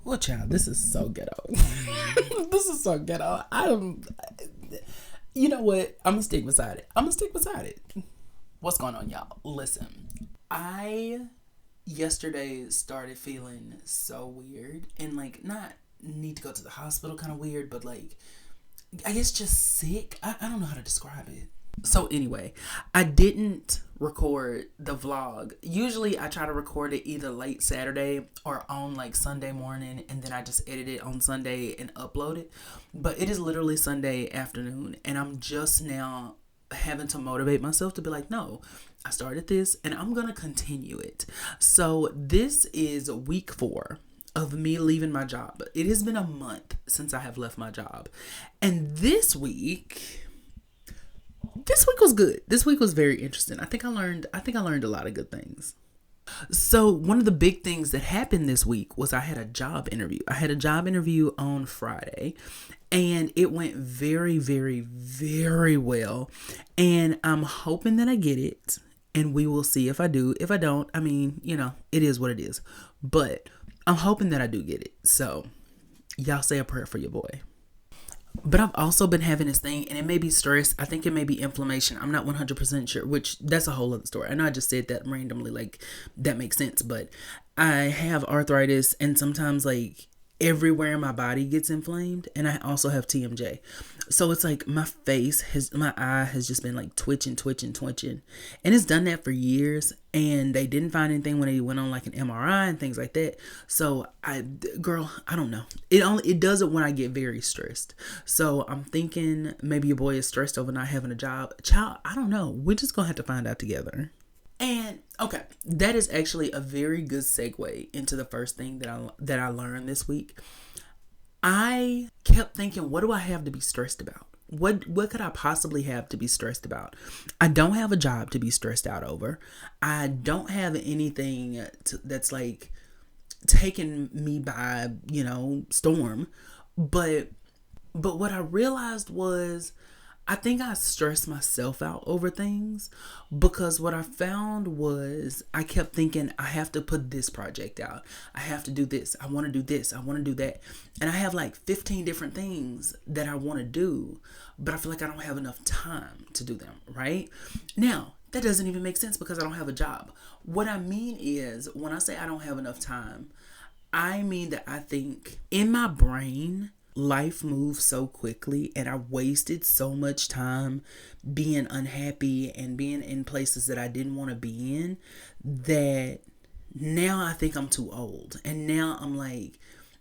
Well, child, this is so ghetto. This is so ghetto. You know what? I'm gonna stick beside it. What's going on, y'all? Listen, I yesterday started feeling so weird and like not need to go to the hospital kind of weird, but like I guess just sick. I don't know how to describe it. So anyway, I didn't record the vlog. Usually I try to record it either late Saturday or on like Sunday morning, and then I just edit it on Sunday and upload it. But it is literally Sunday afternoon, and I'm just now having to motivate myself to be like, no, I started this and I'm gonna continue it. So this is week 4 of me leaving my job. It has been a month since I have left my job, and this week was good. This week was very interesting. I think I learned a lot of good things. So one of the big things that happened this week was I had a job interview. I had a job interview on Friday, and it went very, very, very well. And I'm hoping that I get it, and we will see if I do. If I don't, I mean, it is what it is. But I'm hoping that I do get it. So y'all say a prayer for your boy. But I've also been having this thing, and it may be stress. I think it may be inflammation. I'm not 100% sure, which that's a whole other story. I know I just said that randomly, like that makes sense. But I have arthritis, and sometimes like everywhere in my body gets inflamed, and I also have TMJ. So it's like my eye has just been like twitching. And it's done that for years, and they didn't find anything when they went on like an MRI and things like that. So I don't know. It does it when I get very stressed. So I'm thinking maybe your boy is stressed over not having a job. Child, I don't know. We're just gonna have to find out together. And okay, that is actually a very good segue into the first thing that I learned this week. I kept thinking, what do I have to be stressed about? What could I possibly have to be stressed about? I don't have a job to be stressed out over. I don't have anything that's like taking me by, storm. But what I realized was I think I stressed myself out over things, because what I found was I kept thinking I have to put this project out. I have to do this. I want to do this. I want to do that. And I have like 15 different things that I want to do, but I feel like I don't have enough time to do them, right? Now, that doesn't even make sense because I don't have a job. What I mean is, when I say I don't have enough time, I mean that I think in my brain, life moves so quickly, and I wasted so much time being unhappy and being in places that I didn't want to be in, that now I think I'm too old. And now I'm like,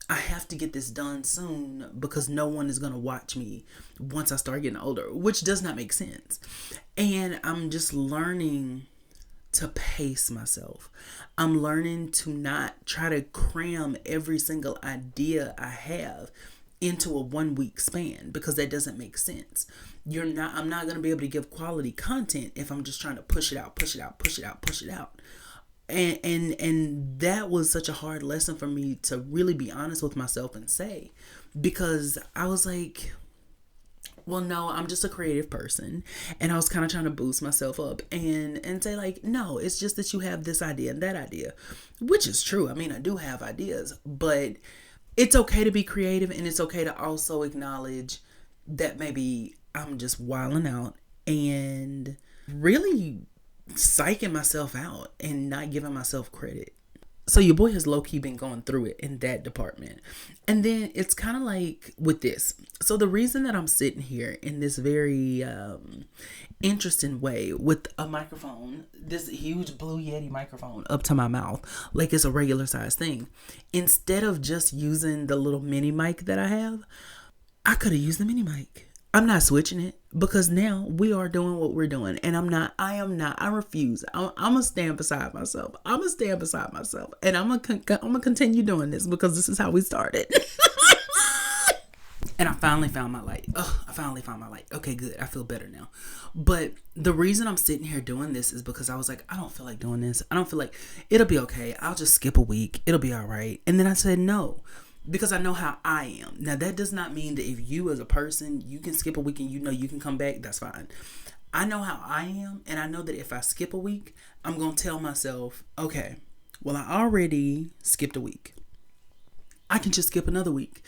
I have to get this done soon because no one is going to watch me once I start getting older, which does not make sense. And I'm just learning to pace myself. I'm learning to not try to cram every single idea I have into a 1 week span, because that doesn't make sense. I'm not going to be able to give quality content if I'm just trying to push it out. And that was such a hard lesson for me to really be honest with myself and say, because I was like, well, no, I'm just a creative person. And I was kind of trying to boost myself up and say like, no, it's just that you have this idea and that idea, which is true. I mean, I do have ideas, but it's okay to be creative, and it's okay to also acknowledge that maybe I'm just wilding out and really psyching myself out and not giving myself credit. So your boy has low-key been going through it in that department. And then it's kind of like with this. So the reason that I'm sitting here in this very interesting way with a microphone, this huge Blue Yeti microphone up to my mouth, like it's a regular size thing, instead of just using the little mini mic that I have, I could have used the mini mic. I'm not switching it, because now we are doing what we're doing, and I refuse. I'm gonna stand beside myself. And I'm gonna continue doing this because this is how we started. And I finally found my light. Okay, good. I feel better now. But the reason I'm sitting here doing this is because I was like, I don't feel like doing this. I don't feel like it'll be okay. I'll just skip a week. It'll be all right. And then I said no, because I know how I am. Now, that does not mean that if you as a person, you can skip a week and you can come back, that's fine. I know how I am, and I know that if I skip a week, I'm going to tell myself, okay, well, I already skipped a week. I can just skip another week.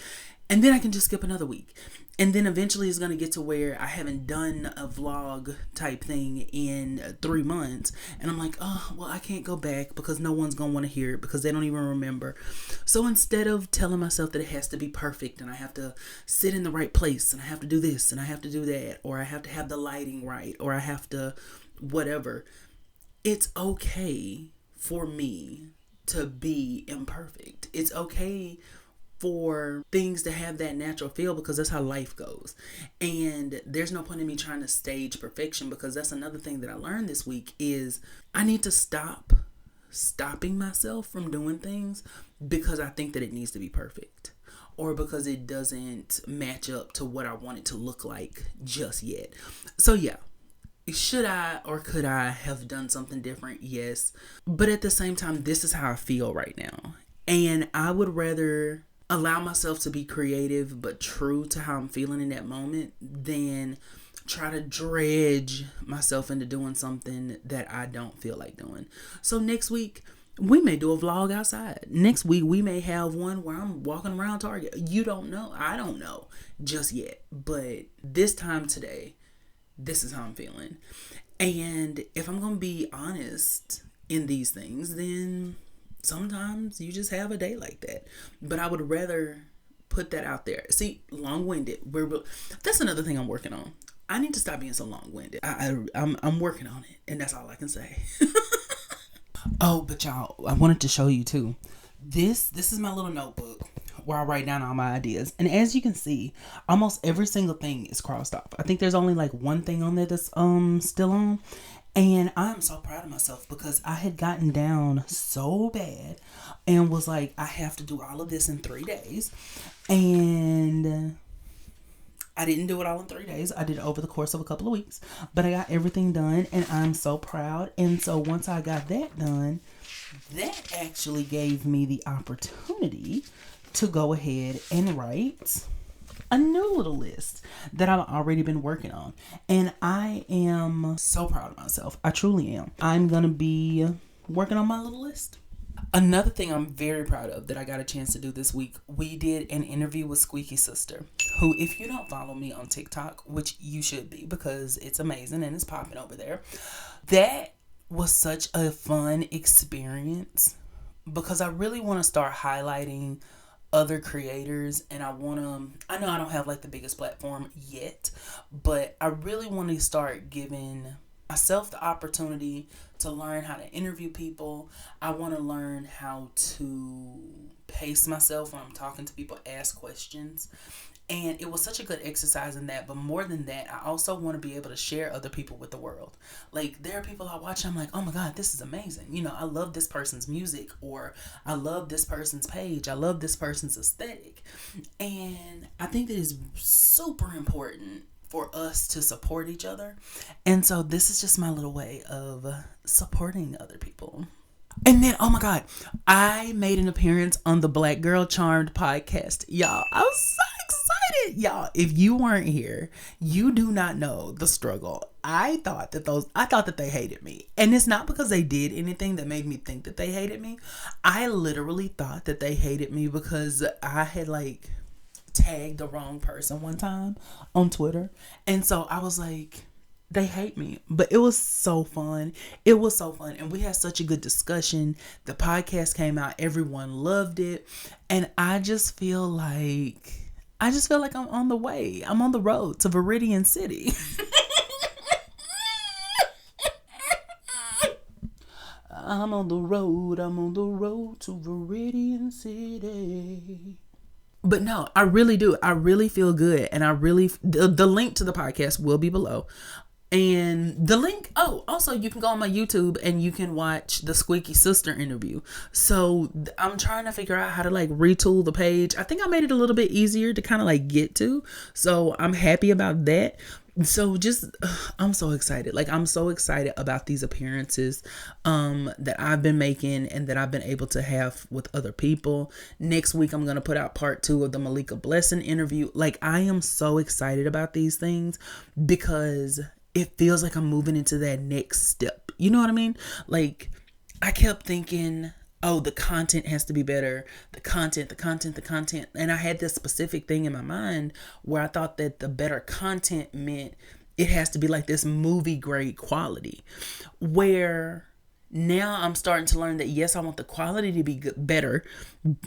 And then I can just skip another week. And then eventually it's going to get to where I haven't done a vlog type thing in 3 months. And I'm like, oh, well, I can't go back because no one's going to want to hear it because they don't even remember. So instead of telling myself that it has to be perfect and I have to sit in the right place and I have to do this and I have to do that, or I have to have the lighting right, or I have to whatever, it's okay for me to be imperfect. It's okay for things to have that natural feel because that's how life goes. And there's no point in me trying to stage perfection, because that's another thing that I learned this week is I need to stop stopping myself from doing things because I think that it needs to be perfect or because it doesn't match up to what I want it to look like just yet. So yeah, should I or could I have done something different? Yes. But at the same time, this is how I feel right now. And I would rather allow myself to be creative but true to how I'm feeling in that moment than try to dredge myself into doing something that I don't feel like doing. So next week, we may do a vlog outside. Next week, we may have one where I'm walking around Target. You don't know. I don't know just yet. But this time today, this is how I'm feeling. And if I'm going to be honest in these things, then sometimes you just have a day like that. But I would rather put that out there. See, long-winded. That's another thing I'm working on. I need to stop being so long-winded. I'm working on it, and that's all I can say. Oh, but y'all, I wanted to show you too. This is my little notebook where I write down all my ideas. And as you can see, almost every single thing is crossed off. I think there's only like one thing on there that's still on. And I'm so proud of myself because I had gotten down so bad and was like, I have to do all of this in 3 days. And I didn't do it all in 3 days. I did it over the course of a couple of weeks. But I got everything done and I'm so proud. And so once I got that done, that actually gave me the opportunity to go ahead and write a new little list that I've already been working on. And I am so proud of myself. I truly am. I'm going to be working on my little list. Another thing I'm very proud of that I got a chance to do this week, we did an interview with Squeaky Sister, who, if you don't follow me on TikTok, which you should be because it's amazing and it's popping over there, that was such a fun experience because I really want to start highlighting other creators, and I know I don't have like the biggest platform yet, but I really want to start giving myself the opportunity to learn how to interview people. I want to learn how to pace myself when I'm talking to people, ask questions. And it was such a good exercise in that. But more than that, I also want to be able to share other people with the world. Like, there are people I watch, I'm like, oh my God, this is amazing. You know, I love this person's music, or I love this person's page. I love this person's aesthetic. And I think that is super important for us to support each other. And so this is just my little way of supporting other people. And then, oh my God, I made an appearance on the Black Girl Charmed podcast. Y'all, I was so excited. Y'all, if you weren't here, you do not know the struggle. I thought that they hated me. And it's not because they did anything that made me think that they hated me. I literally thought that they hated me because I had like tagged the wrong person one time on Twitter. And so I was like, they hate me. But it was so fun. It was so fun. And we had such a good discussion. The podcast came out. Everyone loved it. And I just feel like I'm on the way. I'm on the road to Viridian City. I'm on the road to Viridian City. But no, I really do. I really feel good. And the link to the podcast will be below. And the link, also you can go on my YouTube and you can watch the Squeaky Sister interview. So I'm trying to figure out how to like retool the page. I think I made it a little bit easier to kind of like get to. So I'm happy about that. So I'm so excited. Like, I'm so excited about these appearances that I've been making and that I've been able to have with other people. Next week, I'm going to put out part 2 of the Malika Blessing interview. Like, I am so excited about these things because it feels like I'm moving into that next step. You know what I mean? Like, I kept thinking, oh, the content has to be better. The content. And I had this specific thing in my mind where I thought that the better content meant it has to be like this movie grade quality. Where now I'm starting to learn that yes, I want the quality to be better,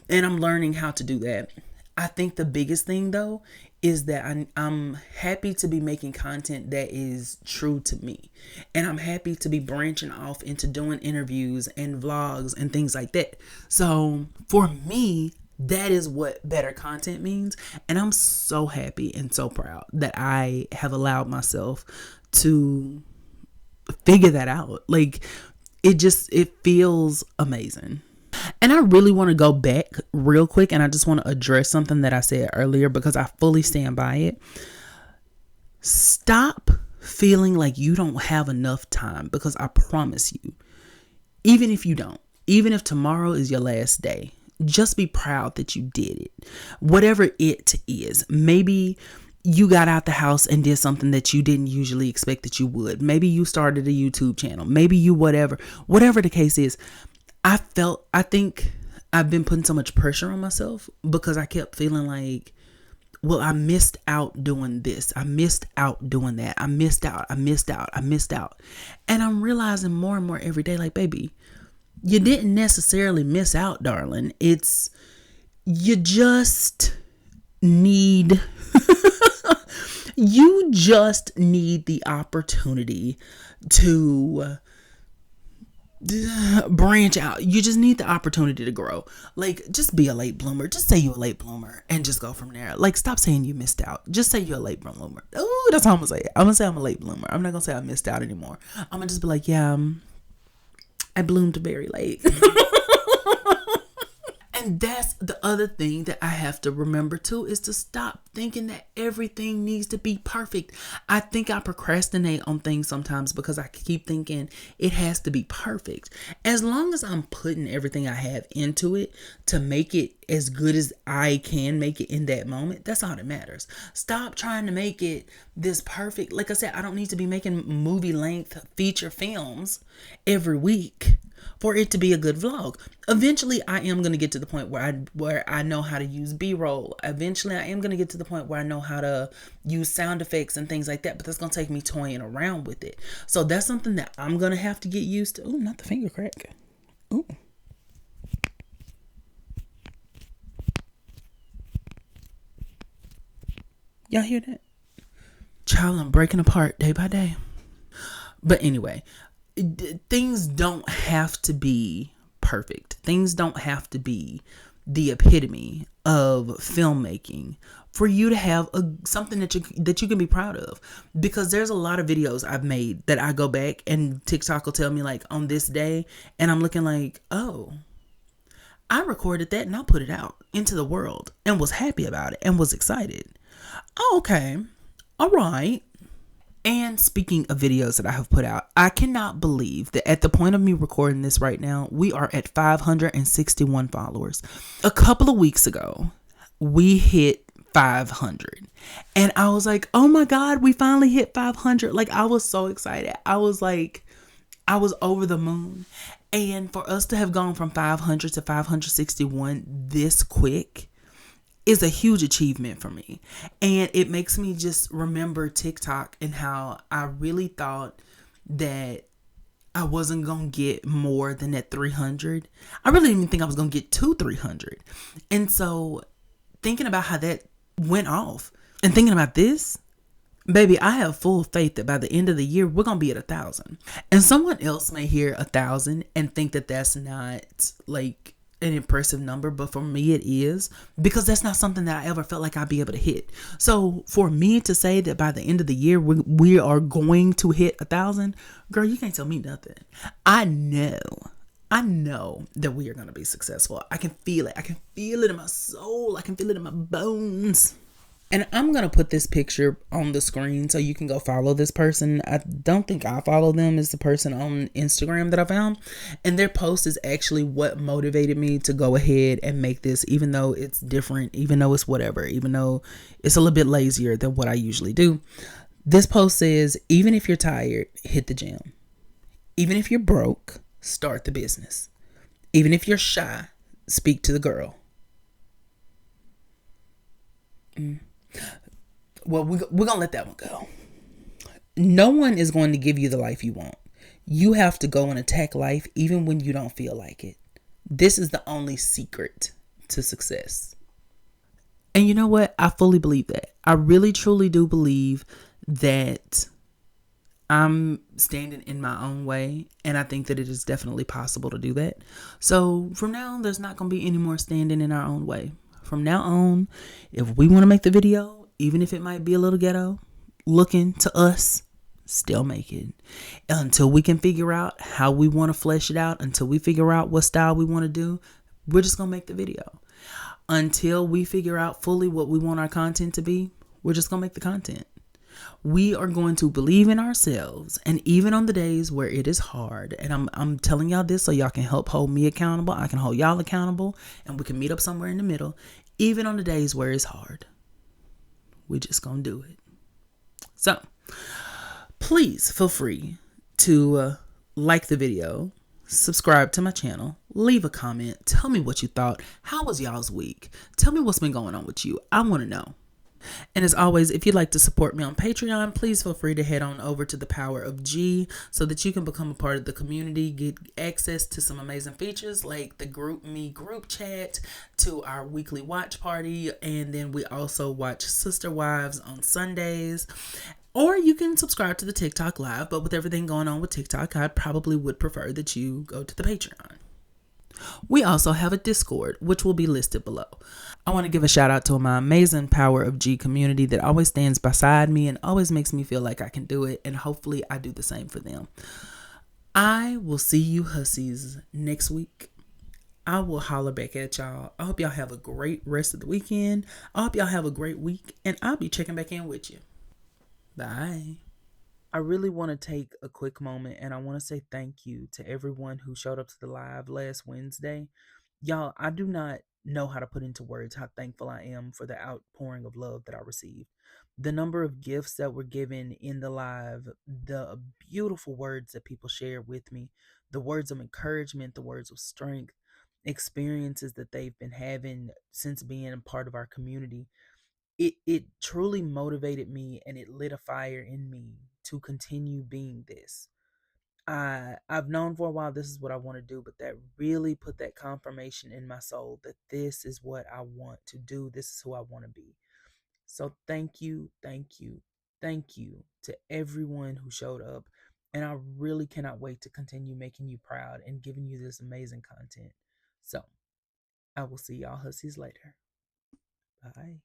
and I'm learning how to do that. I think the biggest thing though is that I'm happy to be making content that is true to me. And I'm happy to be branching off into doing interviews and vlogs and things like that. So for me, that is what better content means. And I'm so happy and so proud that I have allowed myself to figure that out. Like it feels amazing. And I really want to go back real quick, and I just want to address something that I said earlier because I fully stand by it. Stop feeling like you don't have enough time, because I promise you, even if you don't, even if tomorrow is your last day, just be proud that you did it. Whatever it is. Maybe you got out the house and did something that you didn't usually expect that you would. Maybe you started a YouTube channel. Maybe you whatever the case is. I think I've been putting so much pressure on myself because I kept feeling like, well, I missed out doing this. I missed out doing that. I missed out. And I'm realizing more and more every day, like, baby, you didn't necessarily miss out, darling. You just need, you just need the opportunity to branch out. You just need the opportunity to grow. Like, just be a late bloomer. Just say you're a late bloomer and just go from there. Like, stop saying you missed out. Just say you're a late bloomer. Oh, that's how I'm gonna say it. I'm gonna say I'm a late bloomer. I'm not gonna say I missed out anymore. I'm gonna just be like, yeah, I bloomed very late. And that's the other thing that I have to remember too, is to stop thinking that everything needs to be perfect. I think I procrastinate on things sometimes because I keep thinking it has to be perfect. As long as I'm putting everything I have into it to make it as good as I can make it in that moment, that's all that matters. Stop trying to make it this perfect. Like I said, I don't need to be making movie length feature films every week for it to be a good vlog. Eventually, I am going to get to the point where I know how to use B-roll. Eventually, I am going to get to the point where I know how to use sound effects and things like that. But that's going to take me toying around with it. So that's something that I'm going to have to get used to. Ooh, not the finger crack. Ooh. Y'all hear that? Child, I'm breaking apart day by day. But anyway, things don't have to be perfect. Things don't have to be the epitome of filmmaking for you to have something that you can be proud of. Because there's a lot of videos I've made that I go back and TikTok will tell me like on this day, and I'm looking like, oh, I recorded that and I put it out into the world and was happy about it and was excited. Oh, okay. All right. And speaking of videos that I have put out, I cannot believe that at the point of me recording this right now, we are at 561 followers. A couple of weeks ago, we hit 500. And I was like, oh my God, we finally hit 500. Like, I was so excited. I was over the moon. And for us to have gone from 500 to 561 this quick is a huge achievement for me. And it makes me just remember TikTok and how I really thought that I wasn't going to get more than that 300. I really didn't even think I was going to get to 300. And so thinking about how that went off and thinking about this, baby, I have full faith that by the end of the year, we're going to be at 1,000. And someone else may hear 1,000 and think that that's not like an impressive number, but for me it is, because that's not something that I ever felt like I'd be able to hit. So for me to say that by the end of the year we are going to hit 1,000, girl, you can't tell me nothing. I know that we are going to be successful. I can feel it. I can feel it in my soul. I can feel it in my bones. And I'm going to put this picture on the screen so you can go follow this person. I don't think I follow them. It's the person on Instagram that I found. And their post is actually what motivated me to go ahead and make this, even though it's different, even though it's whatever, even though it's a little bit lazier than what I usually do. This post says, even if you're tired, hit the gym. Even if you're broke, start the business. Even if you're shy, speak to the girl. Well, we're going to let that one go. No one is going to give you the life you want. You have to go and attack life even when you don't feel like it. This is the only secret to success. And you know what? I fully believe that. I really, truly do believe that I'm standing in my own way. And I think that it is definitely possible to do that. So from now on, there's not going to be any more standing in our own way. From now on, if we want to make the video, even if it might be a little ghetto looking to us, still make it. Until we can figure out how we want to flesh it out, until we figure out what style we want to do, we're just going to make the video. Until we figure out fully what we want our content to be, we're just going to make the content. We are going to believe in ourselves. And even on the days where it is hard, and I'm telling y'all this so y'all can help hold me accountable, I can hold y'all accountable, and we can meet up somewhere in the middle. Even on the days where it's hard, we just going to do it. So please feel free to like the video, subscribe to my channel, leave a comment, tell me what you thought. How was y'all's week? Tell me what's been going on with you. I want to know. And as always, if you'd like to support me on Patreon, please feel free to head on over to the Power of G so that you can become a part of the community, get access to some amazing features like the Group Me group chat, to our weekly watch party, and then we also watch Sister Wives on Sundays. Or you can subscribe to the TikTok Live, but with everything going on with TikTok, I probably would prefer that you go to the Patreon. We also have a Discord, which will be listed below. I want to give a shout out to my amazing Power of G community that always stands beside me and always makes me feel like I can do it, and hopefully I do the same for them. I will see you hussies next week. I will holler back at y'all. I hope y'all have a great rest of the weekend. I hope y'all have a great week, and I'll be checking back in with you. Bye. I really want to take a quick moment and I want to say thank you to everyone who showed up to the live last Wednesday. Y'all, I do not know how to put into words how thankful I am for the outpouring of love that I received. The number of gifts that were given in the live, the beautiful words that people shared with me, the words of encouragement, the words of strength, experiences that they've been having since being a part of our community. It truly motivated me and it lit a fire in me to continue being this. I've known for a while this is what I want to do, but that really put that confirmation in my soul that this is what I want to do. This is who I want to be. So thank you, thank you, thank you to everyone who showed up. And I really cannot wait to continue making you proud and giving you this amazing content. So I will see y'all hussies later. Bye.